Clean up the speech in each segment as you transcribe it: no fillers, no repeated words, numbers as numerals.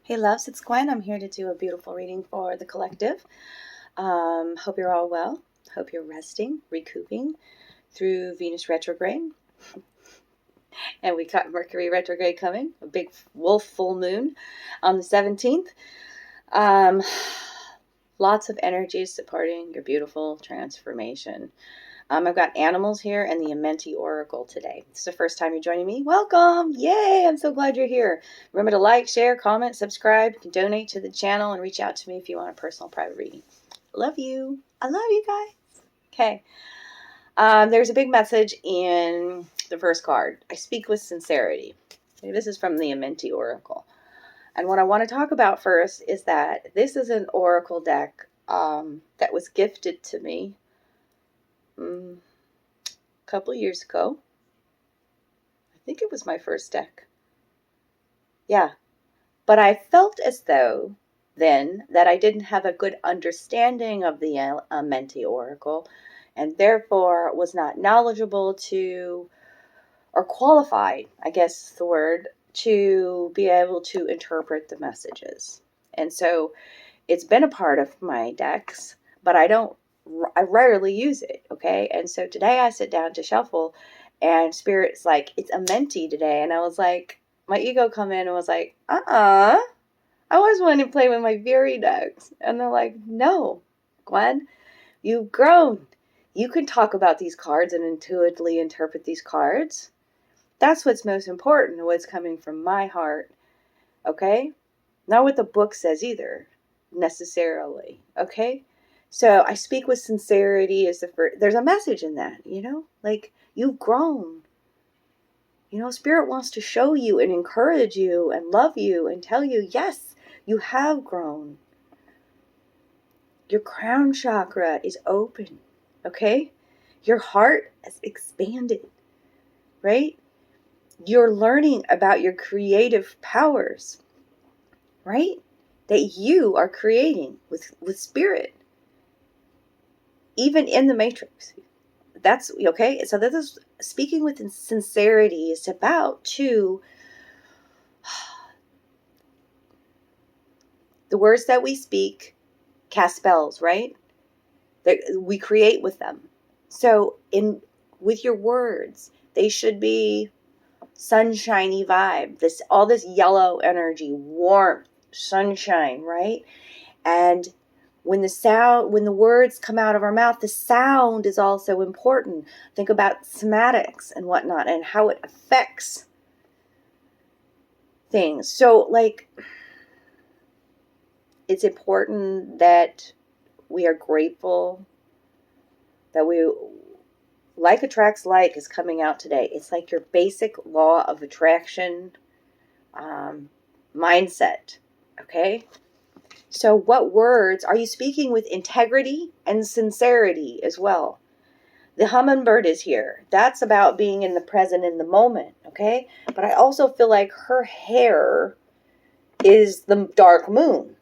Hey loves, it's Gwen. I'm here to do a beautiful reading for the collective. Hope you're all well. Hope you're resting, recouping through Venus retrograde. And we got Mercury retrograde coming, a big wolf full moon on the 17th. Lots of energy supporting your beautiful transformation. I've got animals here and the Amenti Oracle today. This is the first time you're joining me. Welcome! Yay! I'm so glad you're here. Remember to like, share, comment, subscribe. You can donate to the channel and reach out to me if you want a personal private reading. Love you. I love you guys. Okay. There's a big message in the first card. I speak with sincerity. This is from the Amenti Oracle. And what I want to talk about first is that this is an oracle deck that was gifted to me a couple years ago. I think it was my first deck. Yeah. But I felt as though then that I didn't have a good understanding of the Amenti Oracle and therefore was not knowledgeable to, or qualified, I guess the word, to be able to interpret the messages. And so it's been a part of my decks, but I rarely use it, okay? And so today I sit down to shuffle, and Spirit's like, it's Amenti today. And I was like, my ego come in and was like, I always wanted to play with my Fury decks. And they're like, no, Gwen, you've grown. You can talk about these cards and intuitively interpret these cards. That's what's most important, what's coming from my heart, okay? Not what the book says either, necessarily, okay? So I speak with sincerity is the first. There's a message in that, like you've grown. Spirit wants to show you and encourage you and love you and tell you, yes, you have grown. Your crown chakra is open, okay? Your heart has expanded, right? You're learning about your creative powers, right? That you are creating with spirit. Even in the matrix. That's okay. So this is speaking with sincerity is about the words that we speak cast spells, right? That we create with them. So with your words, they should be sunshiny vibe. All this yellow energy, warmth, sunshine, right? And when the words come out of our mouth, the sound is also important. Think about somatics and whatnot and how it affects things. So, it's important that we are grateful that like attracts like is coming out today. It's like your basic law of attraction mindset, okay? So what words are you speaking with integrity and sincerity as well? The hummingbird is here. That's about being in the present, in the moment, okay? But I also feel like her hair is the dark moon,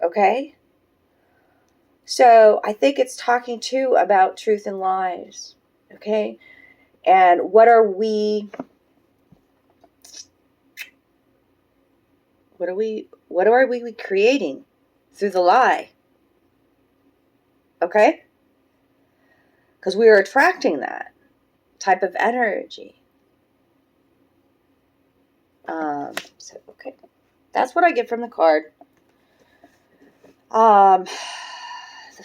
okay? So I think it's talking too about truth and lies, okay? And what are we creating through the lie? Okay? Because we are attracting that type of energy. Okay. That's what I get from the card. The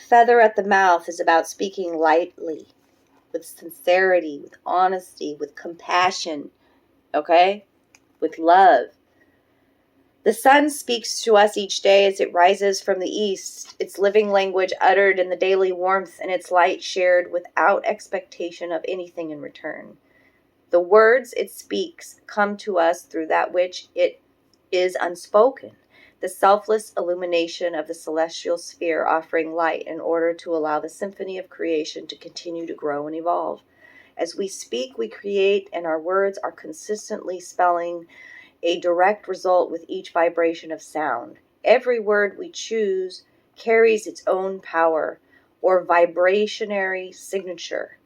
feather at the mouth is about speaking lightly, with sincerity, with honesty, with compassion, okay? With love. The sun speaks to us each day as it rises from the east, its living language uttered in the daily warmth and its light shared without expectation of anything in return. The words it speaks come to us through that which it is unspoken, the selfless illumination of the celestial sphere offering light in order to allow the symphony of creation to continue to grow and evolve. As we speak, we create, and our words are consistently spelling a direct result with each vibration of sound. Every word we choose carries its own power or vibrationary signature.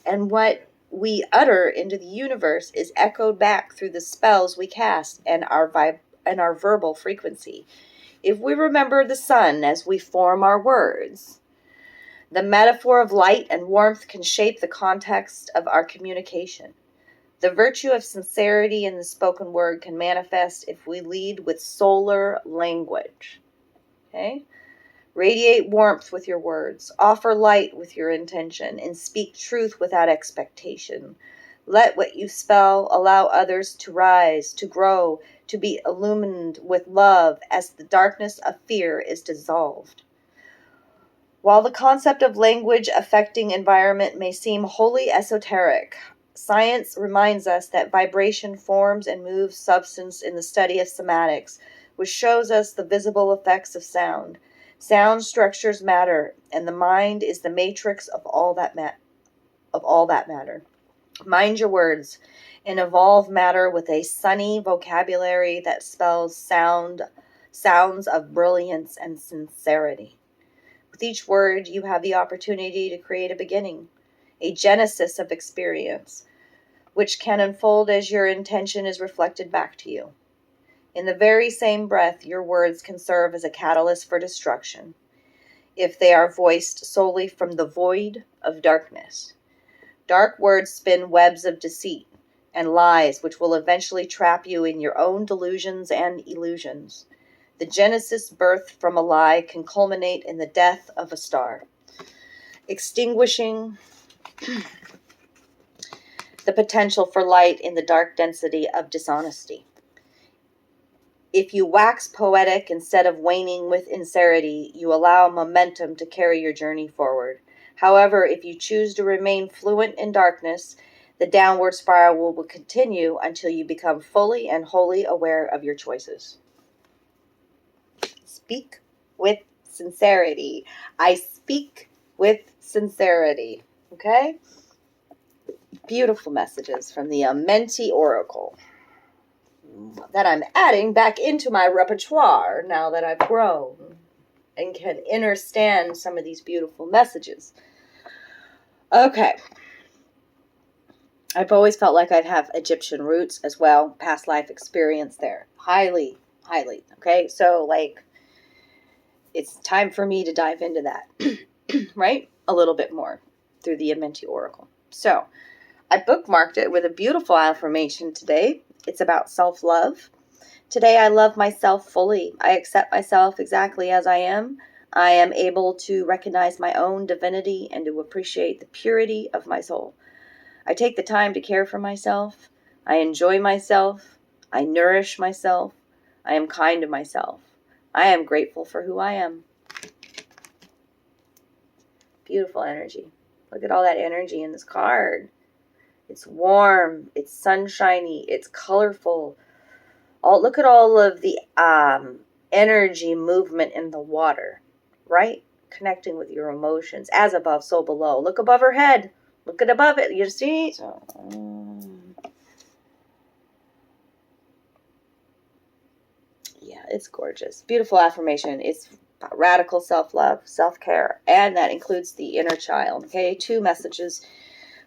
And what we utter into the universe is echoed back through the spells we cast and our our verbal frequency. If we remember the sun as we form our words, the metaphor of light and warmth can shape the context of our communication. The virtue of sincerity in the spoken word can manifest if we lead with solar language. Okay? Radiate warmth with your words. Offer light with your intention, and speak truth without expectation. Let what you spell allow others to rise, to grow, to be illumined with love as the darkness of fear is dissolved. While the concept of language affecting environment may seem wholly esoteric, science reminds us that vibration forms and moves substance in the study of somatics, which shows us the visible effects of sound. Sound structures matter, and the mind is the matrix of all that matter. Mind your words and evolve matter with a sunny vocabulary that spells sounds of brilliance and sincerity. With each word, you have the opportunity to create a beginning, a genesis of experience, which can unfold as your intention is reflected back to you. In the very same breath, your words can serve as a catalyst for destruction, if they are voiced solely from the void of darkness. Dark words spin webs of deceit and lies, which will eventually trap you in your own delusions and illusions. The genesis birthed from a lie can culminate in the death of a star, extinguishing the potential for light in the dark density of dishonesty. If you wax poetic instead of waning with sincerity, you allow momentum to carry your journey forward. However, if you choose to remain fluent in darkness, the downward spiral will continue until you become fully and wholly aware of your choices. Speak with sincerity. I speak with sincerity. Okay? Beautiful messages from the Amenti Oracle that I'm adding back into my repertoire now that I've grown and can understand some of these beautiful messages. Okay. I've always felt like I'd have Egyptian roots as well, past life experience there. Highly. Okay, so it's time for me to dive into that, right? A little bit more through the Amenti Oracle. So I bookmarked it with a beautiful affirmation today. It's about self-love. Today I love myself fully. I accept myself exactly as I am. I am able to recognize my own divinity and to appreciate the purity of my soul. I take the time to care for myself. I enjoy myself. I nourish myself. I am kind to myself. I am grateful for who I am. Beautiful energy. Look at all that energy in this card. It's warm. It's sunshiny. It's colorful. Look at all of the energy movement in the water, right? Connecting with your emotions. As above, so below. Look above her head. Look at above it. You see? So, yeah, it's gorgeous. Beautiful affirmation. It's about radical self-love, self-care, and that includes the inner child. Okay, 2 messages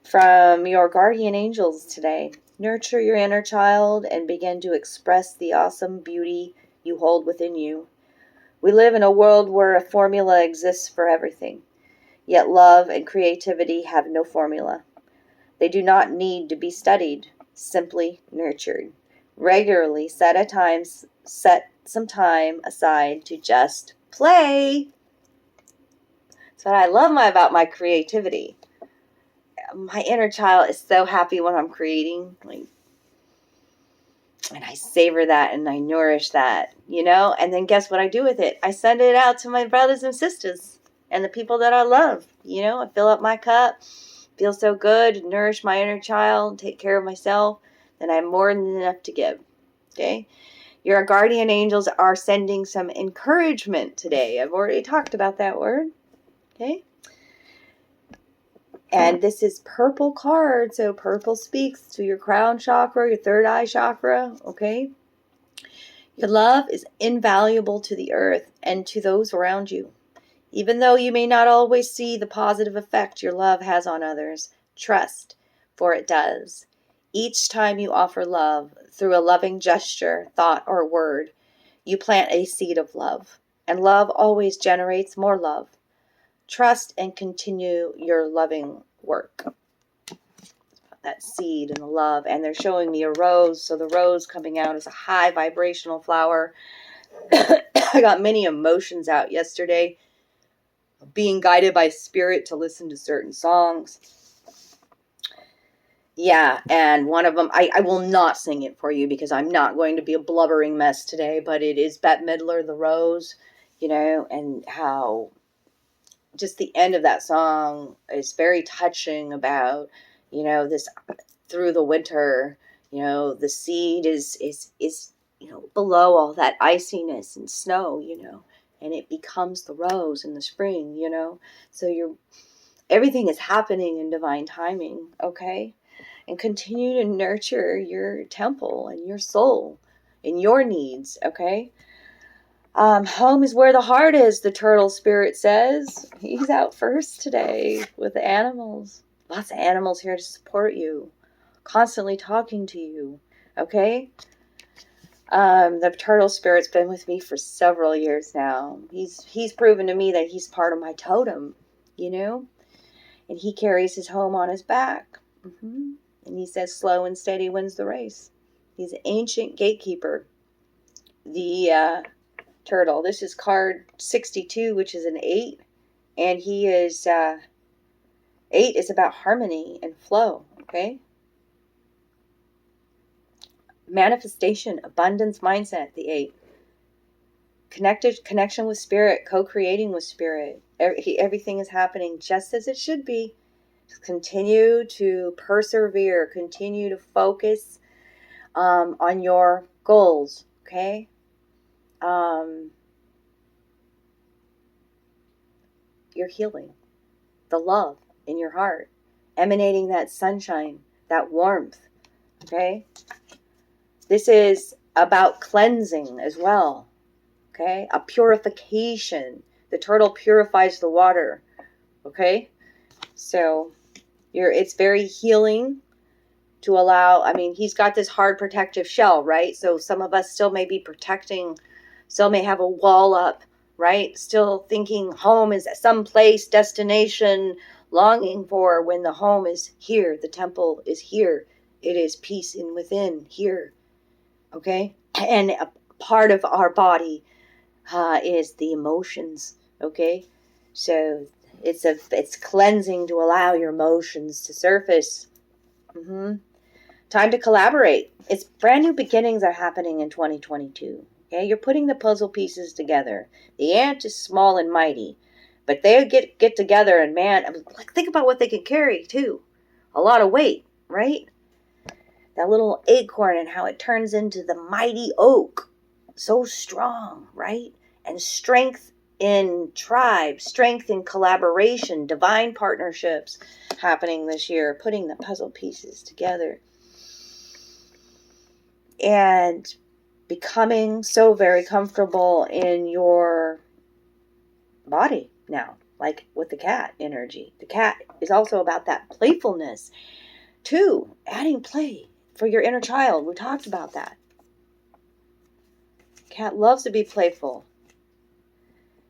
from your guardian angels today. Nurture your inner child and begin to express the awesome beauty you hold within you. We live in a world where a formula exists for everything, yet love and creativity have no formula. They do not need to be studied, simply nurtured. Regularly set some time aside to just play. That's what I love about my creativity. My inner child is so happy when I'm creating, and I savor that and I nourish that, and then guess what I do with it? I send it out to my brothers and sisters and the people that I love. I fill up my cup, feel so good, nourish my inner child, take care of myself, then I have more than enough to give. Okay? Your guardian angels are sending some encouragement today. I've already talked about that word. Okay? And this is purple card, so purple speaks to your crown chakra, your third eye chakra, okay? Your love is invaluable to the earth and to those around you. Even though you may not always see the positive effect your love has on others, trust, for it does. Each time you offer love through a loving gesture, thought, or word, you plant a seed of love. And love always generates more love. Trust and continue your loving work. That seed and the love. And they're showing me a rose. So the rose coming out is a high vibrational flower. I got many emotions out yesterday. Being guided by spirit to listen to certain songs. Yeah, and one of them, I will not sing it for you because I'm not going to be a blubbering mess today, but it is Bette Midler, The Rose, and how just the end of that song is very touching about, this through the winter, the seed is below all that iciness and snow, and it becomes the rose in the spring, so everything is happening in divine timing, okay? And continue to nurture your temple and your soul and your needs, okay? Home is where the heart is, the turtle spirit says. He's out first today with the animals. Lots of animals here to support you, constantly talking to you, okay? The turtle spirit's been with me for several years now. He's proven to me that he's part of my totem, and he carries his home on his back. Mm-hmm. And he says, slow and steady wins the race. He's an ancient gatekeeper. The turtle. This is card 62, which is an 8. And he is, 8 is about harmony and flow, okay? Manifestation, abundance mindset, the 8. Connection with spirit, co-creating with spirit. Everything is happening just as it should be. Continue to persevere. Continue to focus on your goals, okay? You're healing. The love in your heart. Emanating that sunshine, that warmth, okay? This is about cleansing as well, okay? A purification. The turtle purifies the water, okay? So it's very healing to allow, he's got this hard protective shell, right? So some of us still may be protecting, still may have a wall up, right? Still thinking home is some place, destination, longing for, when the home is here, the temple is here. It is peace in within here, okay? And a part of our body is the emotions, okay? So it's cleansing to allow your emotions to surface. Mm-hmm. Time to collaborate. It's brand new beginnings are happening in 2022. Okay, you're putting the puzzle pieces together. The ant is small and mighty, but they get together, and man, think about what they can carry too. A lot of weight, right? That little acorn and how it turns into the mighty oak. So strong, right? And strength in tribe, strength in collaboration, divine partnerships happening this year, putting the puzzle pieces together. And becoming so very comfortable in your body now, like with the cat energy. The cat is also about that playfulness too, adding play for your inner child. We talked about that. Cat loves to be playful.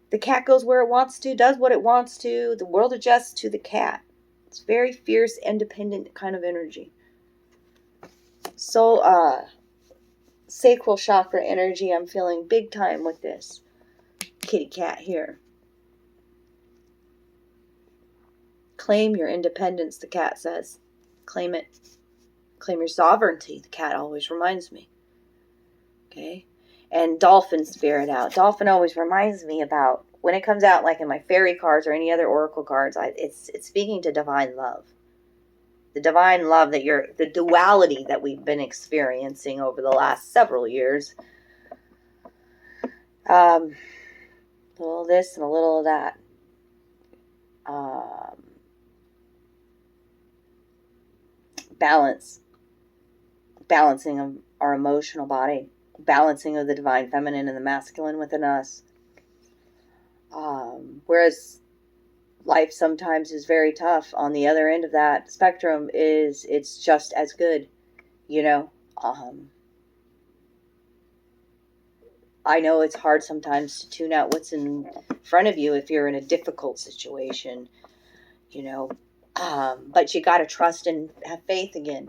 The cat goes where it wants to, does what it wants to. The world adjusts to the cat. It's very fierce, independent kind of energy. So, sacral chakra energy, I'm feeling big time with this kitty cat here. Claim your independence, the cat says. Claim it. Claim your sovereignty, the cat always reminds me. Okay? And dolphin spirit out. Dolphin always reminds me about, when it comes out like in my fairy cards or any other oracle cards, it's speaking to divine love. The divine love the duality that we've been experiencing over the last several years. A little of this and a little of that. Balancing of our emotional body, balancing of the divine feminine and the masculine within us. Whereas life sometimes is very tough, on the other end of that spectrum it's just as good. You know, I know it's hard sometimes to tune out what's in front of you if you're in a difficult situation, you know, but you got to trust and have faith again.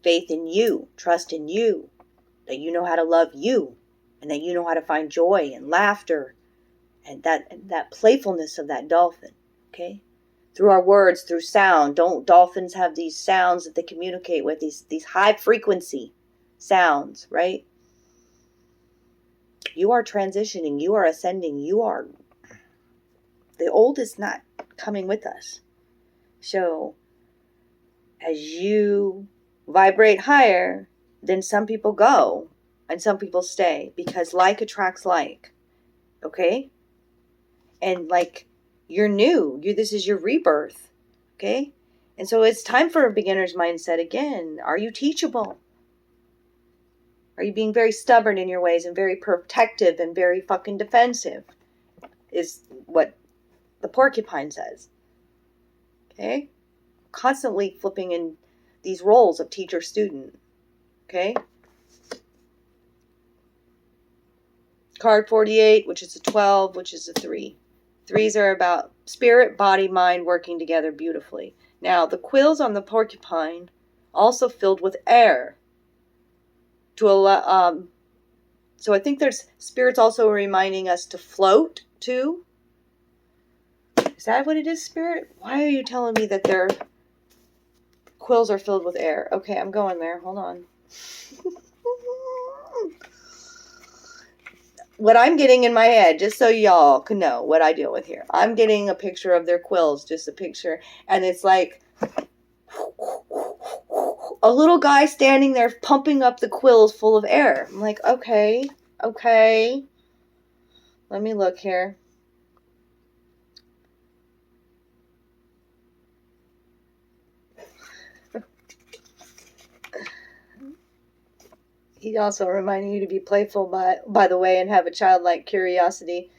Faith in you, trust in you, that you know how to love you, and that you know how to find joy and laughter and that playfulness of that dolphin, okay? Through our words, through sound. Don't dolphins have these sounds that they communicate with, these high frequency sounds, right? You are transitioning, you are ascending, the old is not coming with us. So as you vibrate higher, then some people go and some people stay, because like attracts like, okay? And like, you're new, this is your rebirth, okay? And so it's time for a beginner's mindset again. Are you teachable? Are you being very stubborn in your ways and very protective and very fucking defensive? Is what the porcupine says. Okay? Constantly flipping in these roles of teacher-student. Okay? Card 48, which is a 12, which is a 3. 3s are about spirit, body, mind working together beautifully. Now, the quills on the porcupine also filled with air. So I think there's spirits also reminding us to float too. Is that what it is, Spirit? Why are you telling me that their quills are filled with air? Okay, I'm going there. Hold on. What I'm getting in my head, just so y'all can know what I deal with here, I'm getting a picture of their quills, just a picture, and it's like a little guy standing there pumping up the quills full of air. I'm like, okay. Let me look here. He's also reminding you to be playful, by the way, and have a childlike curiosity.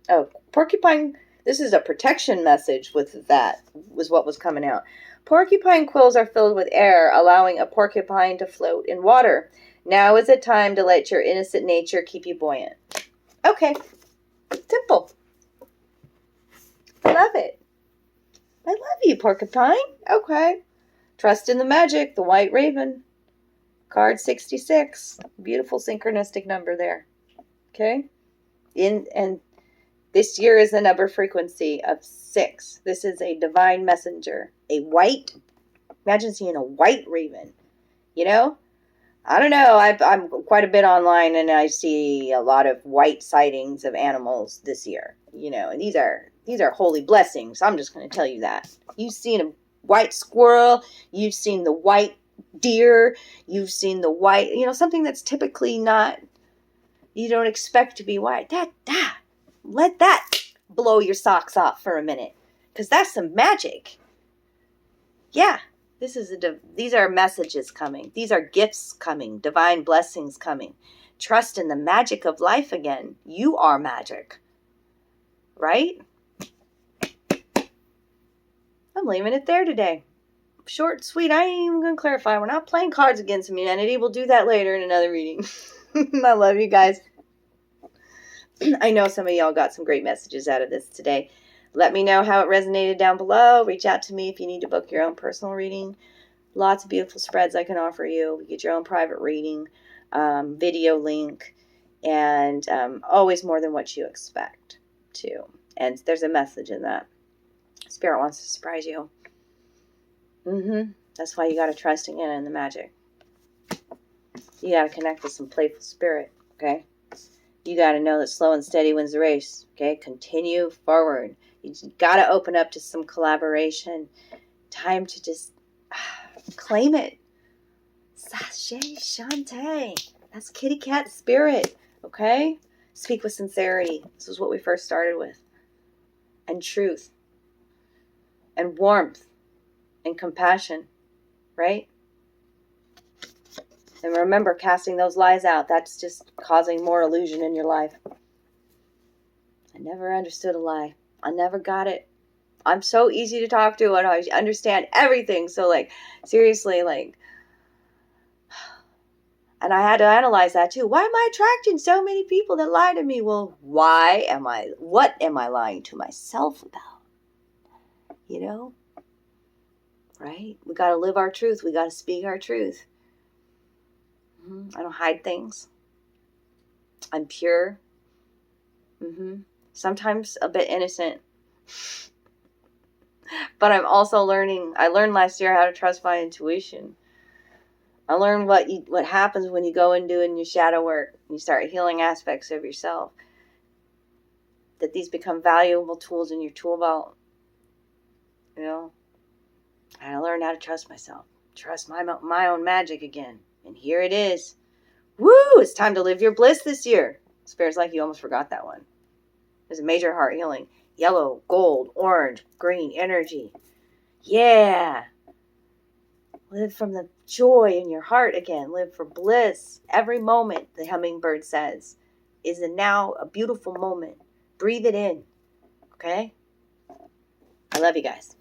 Oh, porcupine, this is a protection message with that, was what was coming out. Porcupine quills are filled with air, allowing a porcupine to float in water. Now is the time to let your innocent nature keep you buoyant. Okay. Simple. I love it. I love you, porcupine. Okay. Trust in the magic, the white raven. Card 66. Beautiful synchronistic number there. Okay? And this year is the number frequency of 6. This is a divine messenger. A white, imagine seeing a white raven. You know? I don't know. I'm quite a bit online, and I see a lot of white sightings of animals this year. You know, and these are holy blessings. I'm just going to tell you that. You've seen a white squirrel. You've seen the white deer. You've seen the white, something that's typically not, you don't expect to be white. Let that blow your socks off for a minute, because that's some magic. Yeah. These are messages coming. These are gifts coming. Divine blessings coming. Trust in the magic of life again. You are magic. Right? I'm leaving it there today. Short and sweet. I ain't even going to clarify. We're not playing Cards Against Humanity. We'll do that later in another reading. I love you guys. I know some of y'all got some great messages out of this today. Let me know how it resonated down below. Reach out to me if you need to book your own personal reading. Lots of beautiful spreads I can offer you. You get your own private reading, video link, and always more than what you expect, too. And there's a message in that. Spirit wants to surprise you. That's why you got to trust again in the magic. You got to connect with some playful spirit, okay? You got to know that slow and steady wins the race, okay? Continue forward. You got to open up to some collaboration. Time to just claim it. Sashay Shantae. That's kitty cat spirit, okay? Speak with sincerity. This is what we first started with. And truth. And warmth. And compassion, right? And remember, casting those lies out, that's just causing more illusion in your life. I never understood a lie. I never got it. I'm so easy to talk to and I understand everything. So like, seriously, like, and I had to analyze that too. Why am I attracting so many people that lie to me? Well, what am I lying to myself about? You know? Right? We got to live our truth. We got to speak our truth. I don't hide things. I'm pure. Sometimes a bit innocent. But I'm also learning. I learned last year how to trust my intuition. I learned what happens when you go and doing your shadow work and you start healing aspects of yourself. That these become valuable tools in your tool belt. You know? And I learned how to trust myself. Trust my own magic again. And here it is. Woo! It's time to live your bliss this year. Spirit's like you almost forgot that one. There's a major heart healing. Yellow, gold, orange, green energy. Yeah. Live from the joy in your heart again. Live for bliss. Every moment, the hummingbird says, is now a beautiful moment. Breathe it in. Okay? I love you guys.